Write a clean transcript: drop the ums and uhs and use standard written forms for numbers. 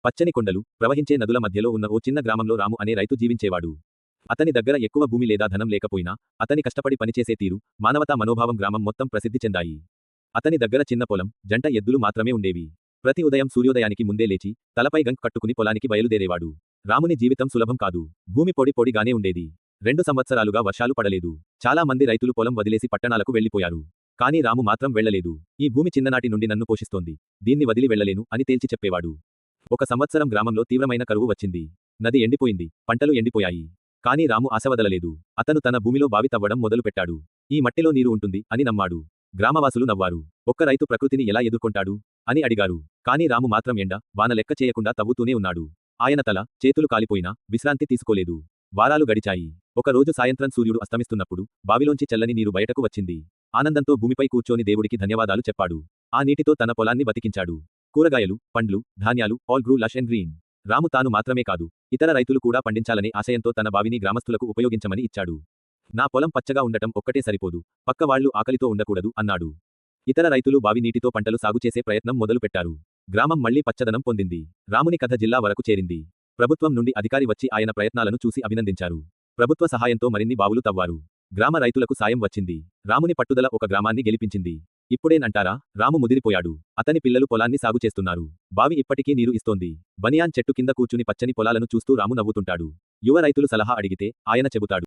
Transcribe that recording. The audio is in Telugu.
పచ్చని కొండలు, ప్రవహించే నదుల మధ్యలో ఉన్న ఓ చిన్న గ్రామంలో రాము అనే రైతు జీవించేవాడు. అతని దగ్గర ఎక్కువ భూమి లేదా ధనం లేకపోయినా, అతని కష్టపడి పనిచేసే తీరు, మానవతా మనోభావం గ్రామం మొత్తం ప్రసిద్ధి చెందాయి. అతని దగ్గర చిన్న పొలం, జంట ఎద్దులు మాత్రమే ఉండేవి. ప్రతి ఉదయం సూర్యోదయానికి ముందే లేచి, తలపై గంక్ కట్టుకుని పొలానికి బయలుదేరేవాడు. రాముని జీవితం సులభం కాదు. భూమి పొడిగానే ఉండేది. 2 సంవత్సరాలుగా వర్షాలు పడలేదు. చాలా మంది రైతులు పొలం వదిలేసి పట్టణాలకు వెళ్లిపోయారు. కానీ రాము మాత్రం వెళ్లలేదు. ఈ భూమి చిన్ననాటి నుండి నన్ను పోషిస్తోంది. దీన్ని వదిలి వెళ్లలేను అని తేల్చి చెప్పేవాడు. ఒక సంవత్సరం గ్రామంలో తీవ్రమైన కరువు వచ్చింది. నది ఎండిపోయింది. పంటలు ఎండిపోయాయి. కానీ రాము ఆశవదలలేదు. అతను తన భూమిలో బావి తవ్వడం మొదలుపెట్టాడు. ఈ మట్టిలో నీరు ఉంటుంది అని నమ్మాడు. గ్రామవాసులు నవ్వారు. ఒక్క రైతు ప్రకృతిని ఎలా ఎదుర్కొంటాడు అని అడిగారు. కానీ రాము మాత్రం ఎండ, వాన లెక్క చేయకుండా తవ్వుతూనే ఉన్నాడు. ఆయన తల, చేతులు కాలిపోయినా విశ్రాంతి తీసుకోలేదు. వారాలు గడిచాయి. ఒక రోజు సాయంత్రం సూర్యుడు అస్తమిస్తున్నప్పుడు బావిలోంచి చల్లని నీరు బయటకు వచ్చింది. ఆనందంతో భూమిపై కూర్చొని దేవుడికి ధన్యవాదాలు చెప్పాడు. ఆ నీటితో తన పొలాన్ని బతికించాడు. కూరగాయలు, పండ్లు, ధాన్యాలు ఆల్ గ్రూ లష్ అండ్ గ్రీన్. రాము తాను మాత్రమే కాదు, ఇతర రైతులు కూడా పండించాలనే ఆశయంతో తన బావిని గ్రామస్తులకు ఉపయోగించమని ఇచ్చాడు. నా పొలం పచ్చగా ఉండటం ఒక్కటే సరిపోదు, పక్క వాళ్లు ఆకలితో ఉండకూడదు అన్నాడు. ఇతర రైతులు బావి నీటితో పంటలు సాగు చేసే ప్రయత్నం మొదలుపెట్టారు. గ్రామం మళ్లీ పచ్చదనం పొందింది. రాముని కథ జిల్లా వరకు చేరింది. ప్రభుత్వం నుండి అధికారి వచ్చి ఆయన ప్రయత్నాలను చూసి అభినందించారు. ప్రభుత్వ సహాయంతో మరిన్ని బావులు తవ్వారు. గ్రామ రైతులకు సాయం వచ్చింది. రాముని పట్టుదల ఒక గ్రామాన్ని గెలిపించింది. ఇప్పుడేనంటారా, రాము ముదిరిపోయాడు. అతని పిల్లలు పొలాన్ని సాగు చేస్తున్నారు. బావి ఇప్పటికీ నీరు ఇస్తోంది. బనియాన్ చెట్టు కింద కూర్చుని పచ్చని పొలాలను చూస్తూ రాము నవ్వుతుంటాడు. యువ రైతులు సలహా అడిగితే ఆయన చెబుతాడు.